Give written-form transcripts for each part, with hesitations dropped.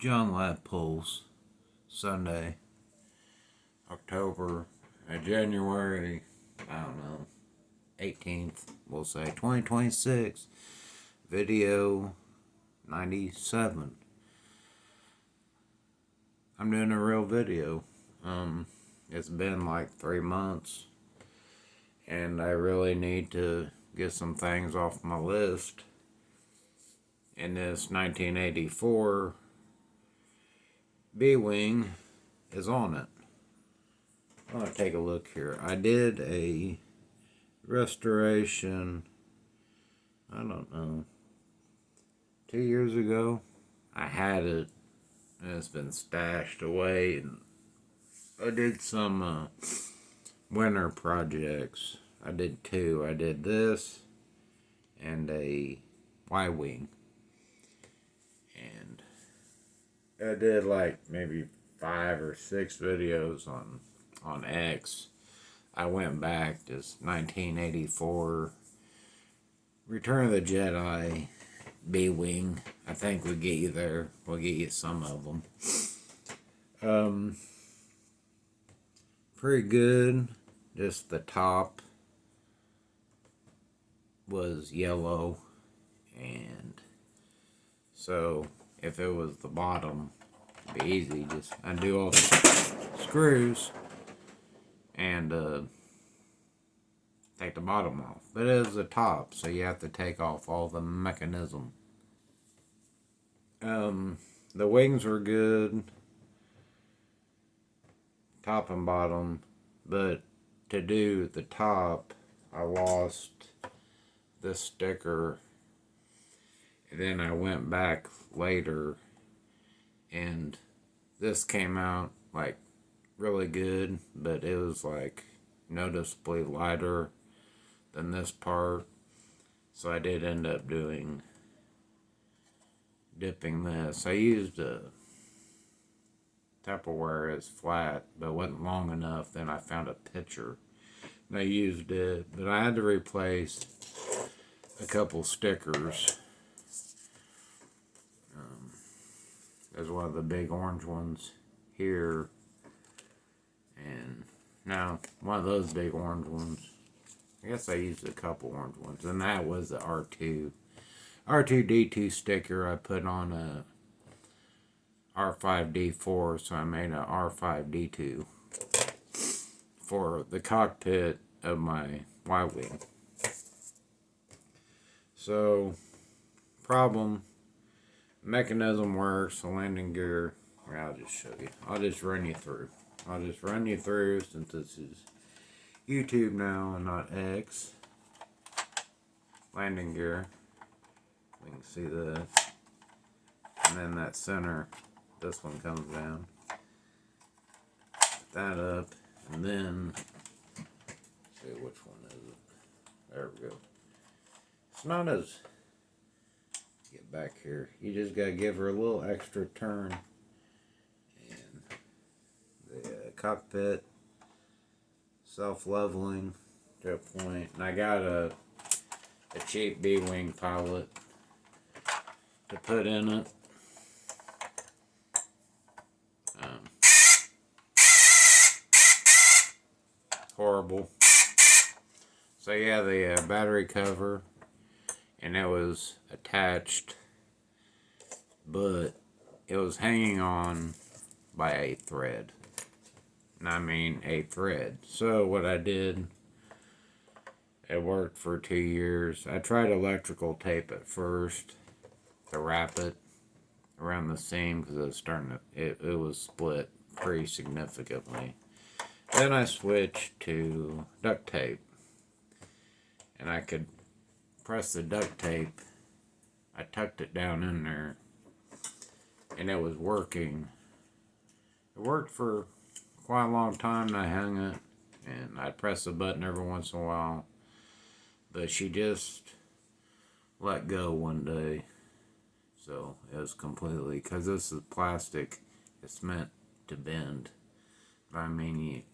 John Lab Pulse, Sunday, January, I don't know, 18th, we'll say, 2026, video 97. I'm doing a real video. It's been like 3 months, and I really need to get some things off my list. And this 1984 B-Wing is on it. I'm going to take a look here. I did a restoration, I don't know, 2 years ago. I had it, and it's been stashed away. And I did some winter projects. I did two. I did this and a Y-Wing. And I did like maybe 5 or 6 videos on X. I went back to 1984 Return of the Jedi B-Wing. I think we'll get you there. We'll get you some of them. Pretty good. Just the top was yellow, and so if it was the bottom, it'd be easy. Just undo all the screws and take the bottom off. But it is the top, so you have to take off all the mechanism. The wings were good, top and bottom, but to do the top, I lost this sticker, and then I went back later, and this came out like really good, but it was like noticeably lighter than this part, so I did end up dipping this. I used a Tupperware as flat, but it wasn't long enough. Then I found a pitcher and I used it, but I had to replace a couple stickers. There's one of the big orange ones here, and now one of those big orange ones. I guess I used a couple orange ones, and that was the R2D2 sticker I put on a R5D4, so I made a R5D2 for the cockpit of my Y-Wing. So, problem, mechanism works, the landing gear, I'll just show you. I'll just run you through since this is YouTube now and not X. Landing gear, we can see that, and then that center, this one comes down, put that up, and then see which one is it. There we go. It's not as, get back here, you just gotta give her a little extra turn, and the cockpit self-leveling to a point, and I got a cheap B-Wing pilot to put in it. Horrible. So yeah, the battery cover, and it was attached, but it was hanging on by a thread. And I mean a thread. So what I did, it worked for 2 years. I tried electrical tape at first to wrap it around the seam because it was starting to, it was split pretty significantly. Then I switched to duct tape, and I could press the duct tape. I tucked it down in there, and it was working. It worked for quite a long time, and I hung it, and I'd press the button every once in a while, but she just let go one day. So it was completely, because this is plastic, it's meant to bend. But I mean,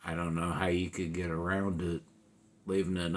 I don't know how you could get around it, leaving it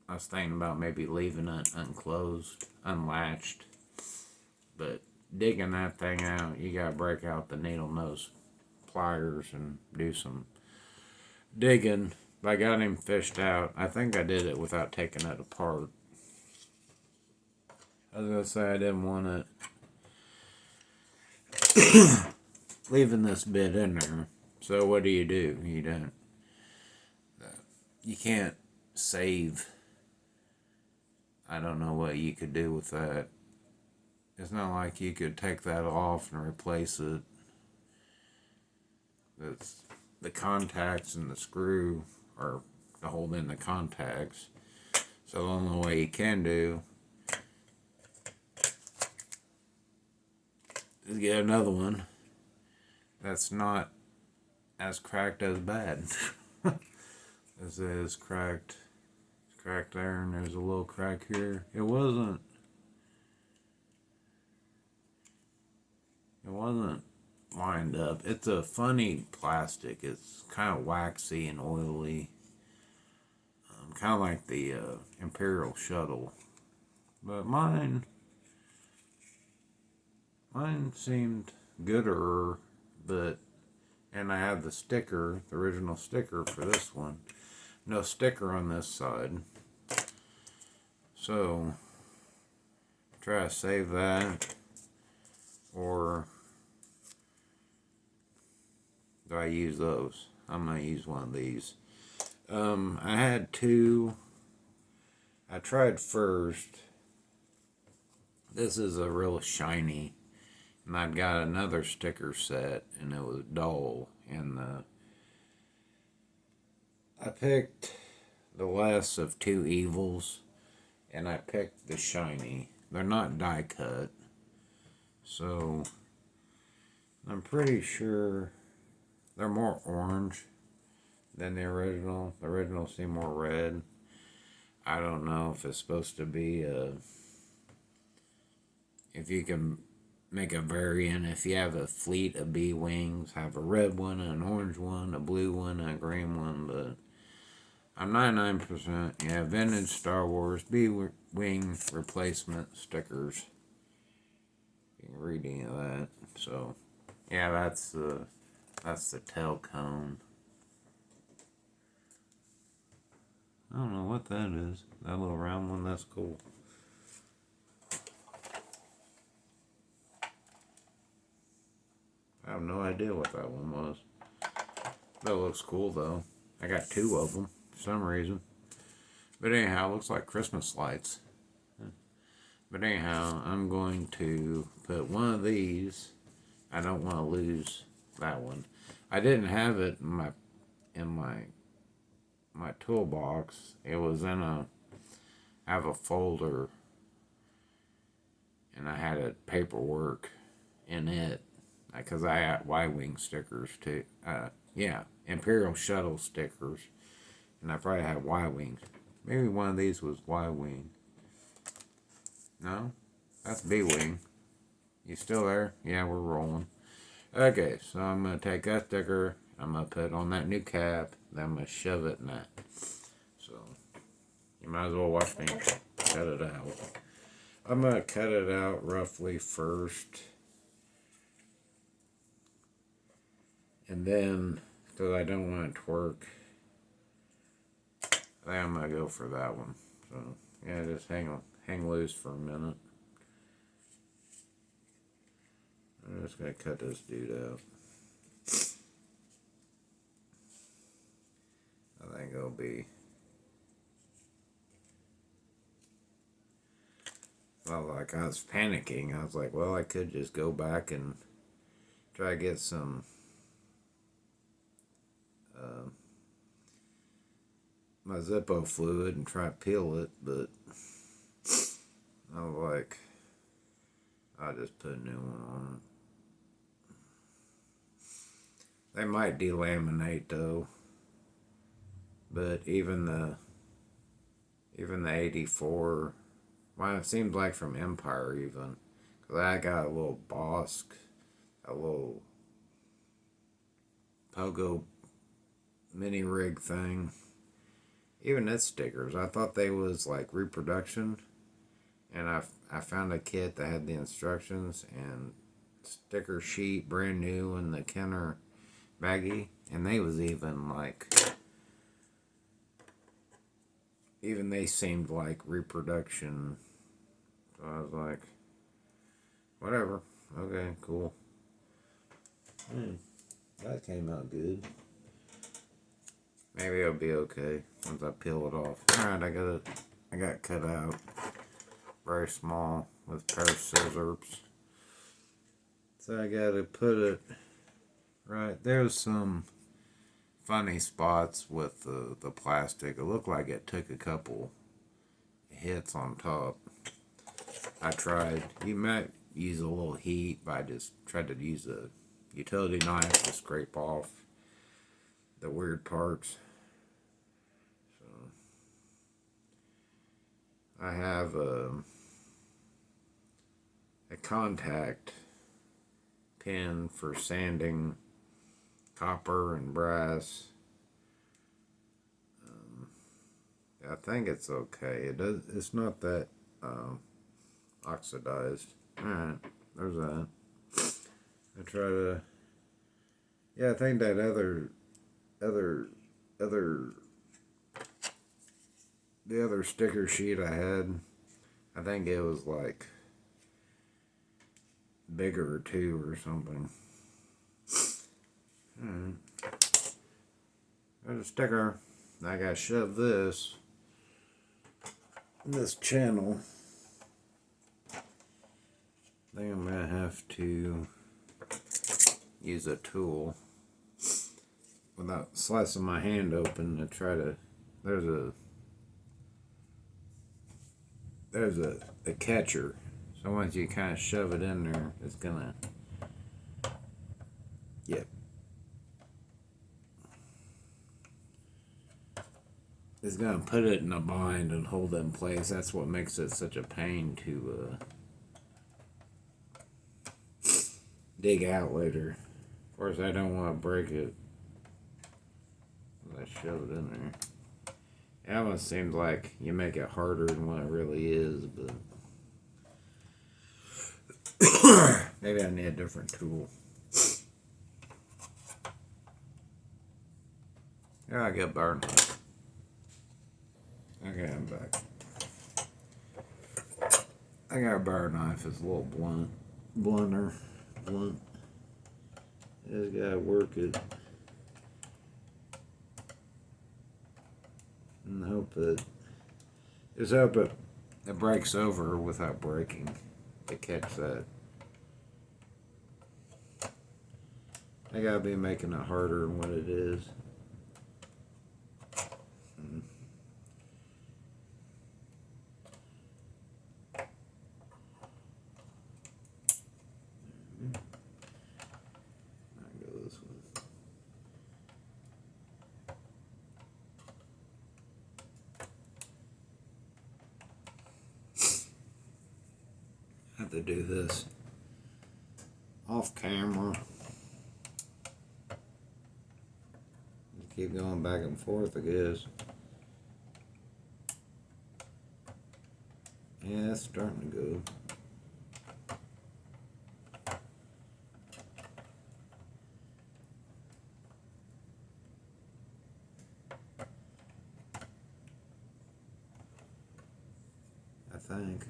I was thinking about maybe leaving it unclosed, unlatched, But digging that thing out, you gotta break out the needle nose pliers and do some digging. I got him fished out. I think I did it without taking it apart. I was gonna say I didn't want it leaving this bit in there. So what do? You don't. You can't save. I don't know what you could do with that. It's not like you could take that off and replace it. It's the contacts and the screw are to hold in the contacts. So the only way you can do is get another one that's not as cracked as bad. This is cracked. It's cracked there, and there's a little crack here. It wasn't lined up. It's a funny plastic. It's kind of waxy and oily. Kind of like the Imperial shuttle. But mine seemed gooder, and I had the sticker, the original sticker for this one. No sticker on this side. So, try to save that, or do I use those? I'm going to use one of these. I had two. I tried first. This is a real shiny. And I'd got another sticker set, and it was dull. And I picked the less of two evils, and I picked the shiny. They're not die cut. So, I'm pretty sure they're more orange than the original. The original seemed more red. I don't know if it's supposed to be if you can make a variant. If you have a fleet of bee wings, have a red one, an orange one, a blue one, and a green one. But I'm 99%. Yeah, vintage Star Wars bee wing replacement stickers. You can read any of that. So, yeah, that's the tail cone. I don't know what that is. That little round one, that's cool. I have no idea what that one was. That looks cool though. I got two of them for some reason. But anyhow, it looks like Christmas lights. But anyhow, I'm going to put one of these. I don't want to lose that one. I didn't have it in my toolbox. It was in I have a folder, and I had paperwork in it because I had Y-wing stickers too. Yeah, Imperial shuttle stickers, and I probably had Y-wings. Maybe one of these was Y-wing. No, that's B-wing. You still there? Yeah, we're rolling. Okay, so I'm gonna take that sticker. I'm going to put it on that new cap, then I'm going to shove it in that. So, you might as well watch me cut it out. I'm going to cut it out roughly first. And then, because I don't want it to work, then I'm going to go for that one. So, yeah, just hang loose for a minute. I'm just going to cut this dude out. I think it'll be, well, like I was panicking. I was like, well, I could just go back and try to get some my Zippo fluid and try to peel it, but I was like, I'll just put a new one on it. They might delaminate though. But even the 84, well, it seems like from Empire even, because I got a little Bosk, a little Pogo mini rig thing. Even its stickers, I thought they was like reproduction, And I found a kit that had the instructions and sticker sheet, brand new, in the Kenner baggie. And they was even like, even they seemed like reproduction. So I was like, whatever. Okay, cool. That came out good. Maybe it'll be okay once I peel it off. Alright, I got cut out very small with a pair of scissors. So I gotta put it right. There's some funny spots with the plastic. It looked like it took a couple hits on top. I tried. You might use a little heat, but I just tried to use a utility knife to scrape off the weird parts. So I have a contact pin for sanding copper and brass. I think it's okay. It's not that oxidized. Alright, there's that. I try to. Yeah, I think that the other sticker sheet I had, I think it was like bigger too or something. There's a sticker. I gotta shove this in this channel. I think I'm gonna have to use a tool without slicing my hand open to try to. There's a catcher. So once you kind of shove it in there, it's gonna. Yep. It's gonna put it in a bind and hold it in place. That's what makes it such a pain to dig out later. Of course, I don't want to break it. I shove it in there. It almost seems like you make it harder than what it really is, but maybe I need a different tool. Yeah, I get bar knife. Okay, I'm back. I got a bar knife. It's a little blunt. Just gotta work it and hope it breaks over without breaking to catch that. I gotta be making it harder than what it is. I have to do this off camera. Just keep going back and forth, I guess. Yeah, it's starting to go. I think.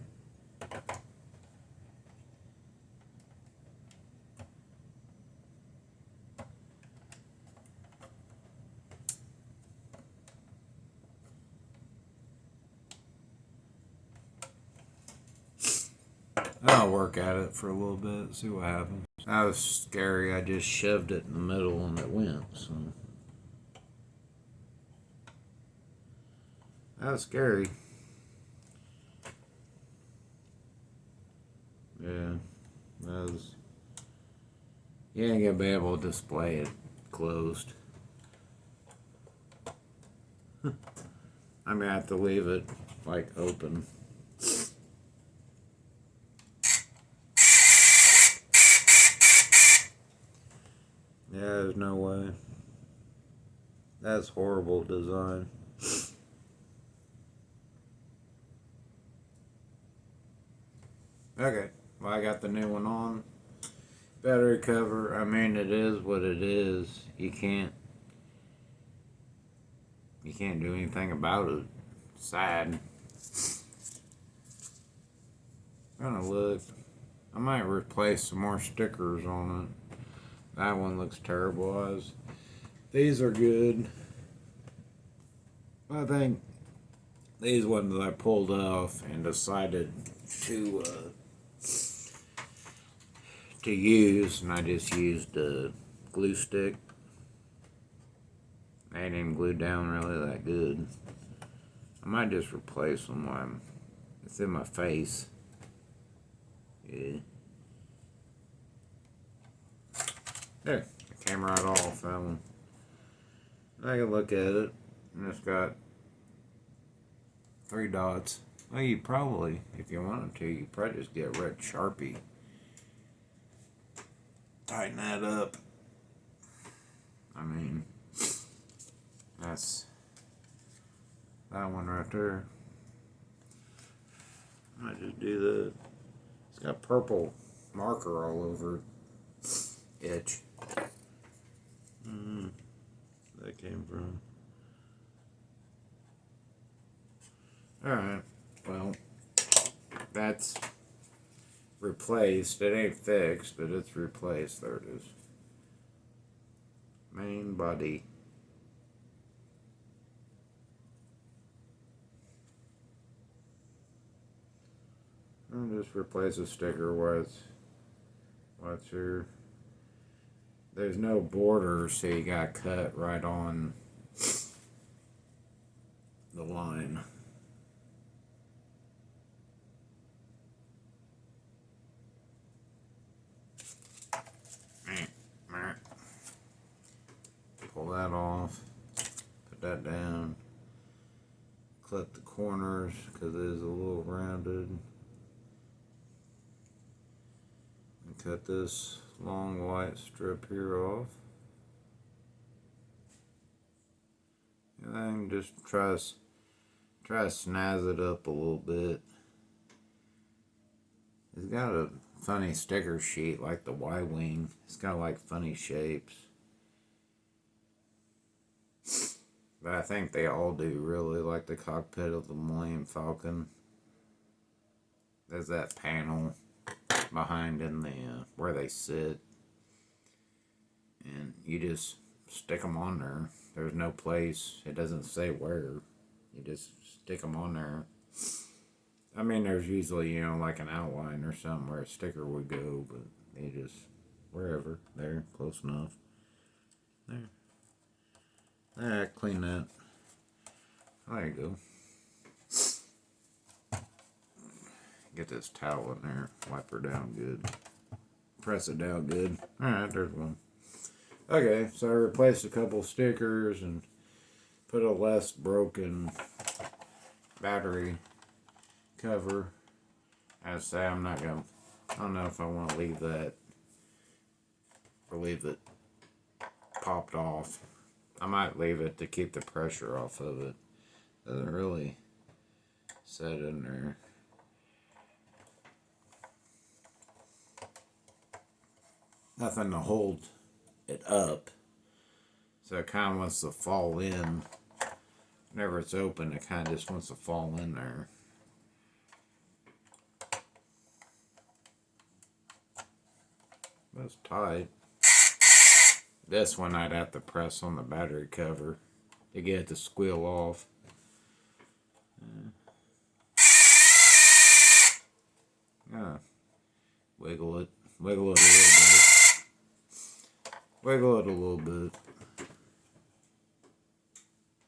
I'll work at it for a little bit, see what happens. That was scary. I just shoved it in the middle and it went, so. That was scary. Yeah, that was. You ain't gonna be able to display it closed. I'm gonna have to leave it like open. Yeah, there's no way. That's horrible design. Okay, well, I got the new one on. Battery cover, I mean, it is what it is. You can't do anything about it. It's sad. I'm gonna look. I might replace some more stickers on it. That one looks terrible. These are good. I think these ones I pulled off and decided to use, and I just used a glue stick. They ain't even glued down really that good. I might just replace them while it's in my face. Yeah. There, it came right off that one. I can look at it, and it's got 3 dots. Well, you probably, if you wanted to, you probably just get a red Sharpie. Tighten that up. I mean, that's that one right there. I just do that. It's got purple marker all over itch. That came from. Alright, well, that's replaced. It ain't fixed, but it's replaced. There it is. Main body. I'll just replace a sticker where it's here. There's no border, so you got cut right on the line. Pull that off. Put that down. Clip the corners because it is a little rounded. And cut this long white strip here off. And then just try to snazz it up a little bit. It's got a funny sticker sheet like the Y-wing. It's got like funny shapes. But I think they all do really, like the cockpit of the Millennium Falcon. There's that panel behind in the where they sit. And you just stick them on there. There's no place. It doesn't say where. You just stick them on there. I mean, there's usually, like an outline or something where a sticker would go, but they just, wherever, there, close enough. There. Alright, clean that. There you go. Get this towel in there, wipe her down good. Press it down good. Alright, there's one. Okay, so I replaced a couple stickers and put a less broken battery cover. I say I don't know if I want to leave that or leave it popped off. I might leave it to keep the pressure off of it. Doesn't really set in there. Nothing to hold it up. So it kind of wants to fall in. Whenever it's open, it kind of just wants to fall in there. That's tight. This one I'd have to press on the battery cover to get it to squeal off. Yeah. Wiggle it a little bit. Wiggle it a little bit.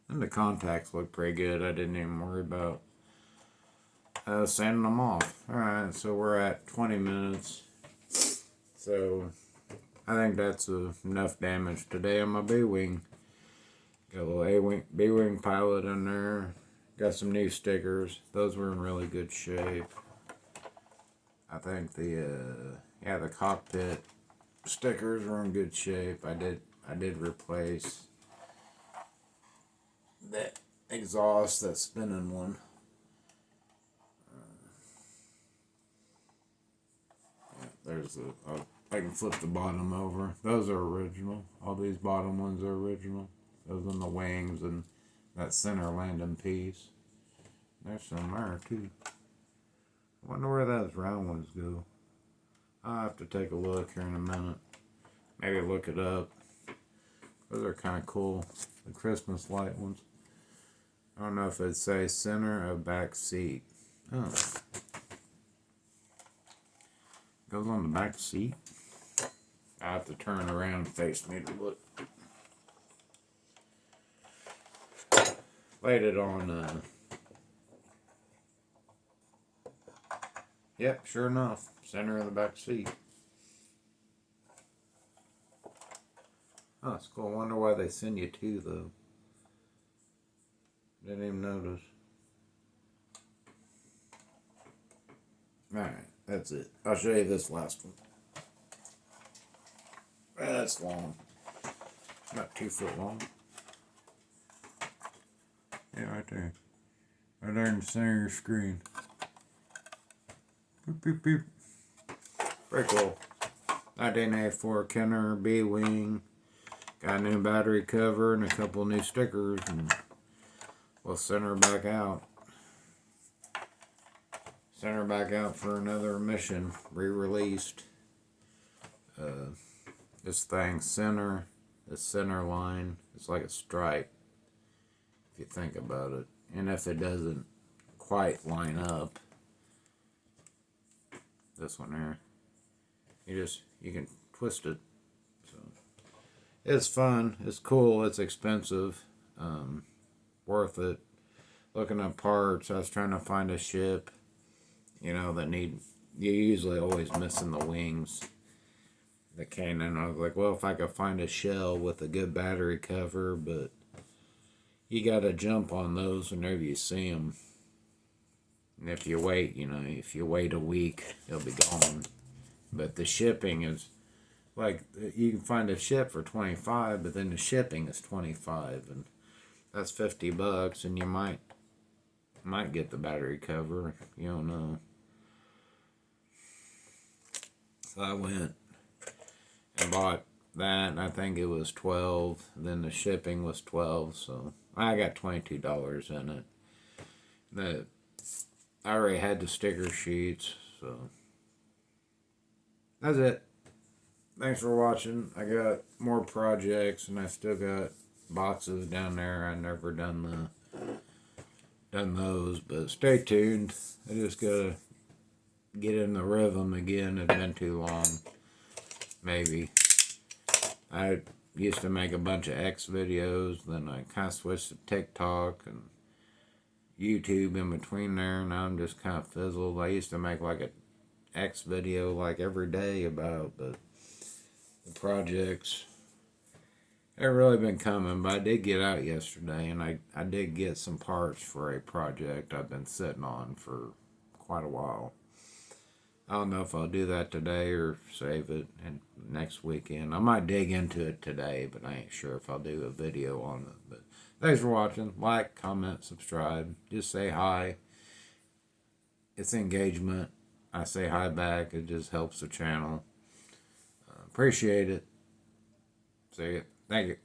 And the contacts look pretty good. I didn't even worry about sanding them off. Alright, so we're at 20 minutes. So I think that's enough damage today on my B-Wing. Got a little A-Wing, B-Wing pilot in there. Got some new stickers. Those were in really good shape. I think the cockpit stickers are in good shape. I did replace that exhaust, that spinning one. there's I can flip the bottom over. Those are original. All these bottom ones are original. Those on the wings and that center landing piece. There's some there too. I wonder where those round ones go. I'll have to take a look here in a minute. Maybe look it up. Those are kind of cool. The Christmas light ones. I don't know if it'd say center or back seat. Oh. Goes on the back seat. I have to turn around and face me to look. Laid it on, yep, sure enough. Center of the back seat. Oh, it's cool. I wonder why they send you two, though. Didn't even notice. Alright, that's it. I'll show you this last one. That's long. About 2 foot long. Yeah, right there. Right there in the center of your screen. Boop, boop, boop. Very cool. 1984 Kenner B-Wing. Got a new battery cover and a couple new stickers. And we'll send her back out. Send her back out for another mission. Re-released. This thing center. The center line. It's like a stripe. If you think about it. And if it doesn't quite line up. This one here. You can twist it. So it's fun. It's cool. It's expensive. Worth it. Looking at parts. I was trying to find a ship. You know, that you're usually always missing the wings. The cannon. I was like, well, if I could find a shell with a good battery cover, but you gotta jump on those whenever you see them. And if you wait, if you wait a week, they'll be gone. But the shipping is like, you can find a ship for $25, but then the shipping is $25, and that's $50, and you might get the battery cover. You don't know. So I went and bought that, and I think it was $12. Then the shipping was $12, so I got $22 in it. I already had the sticker sheets, so that's it. Thanks for watching. I got more projects, and I still got boxes down there. I never done those, but stay tuned. I just gotta get in the rhythm again. It's been too long. Maybe. I used to make a bunch of X videos, then I kind of switched to TikTok and YouTube in between there. Now I'm just kind of fizzled. I used to make like a X video like every day about, but the projects haven't really been coming. But I did get out yesterday, and I did get some parts for a project I've been sitting on for quite a while. I don't know if I'll do that today or save it and next weekend. I might dig into it today, but I ain't sure if I'll do a video on it. But thanks for watching. Like, comment, subscribe. Just say hi. It's engagement. I say hi back. It just helps the channel. Appreciate it. See you. Thank you.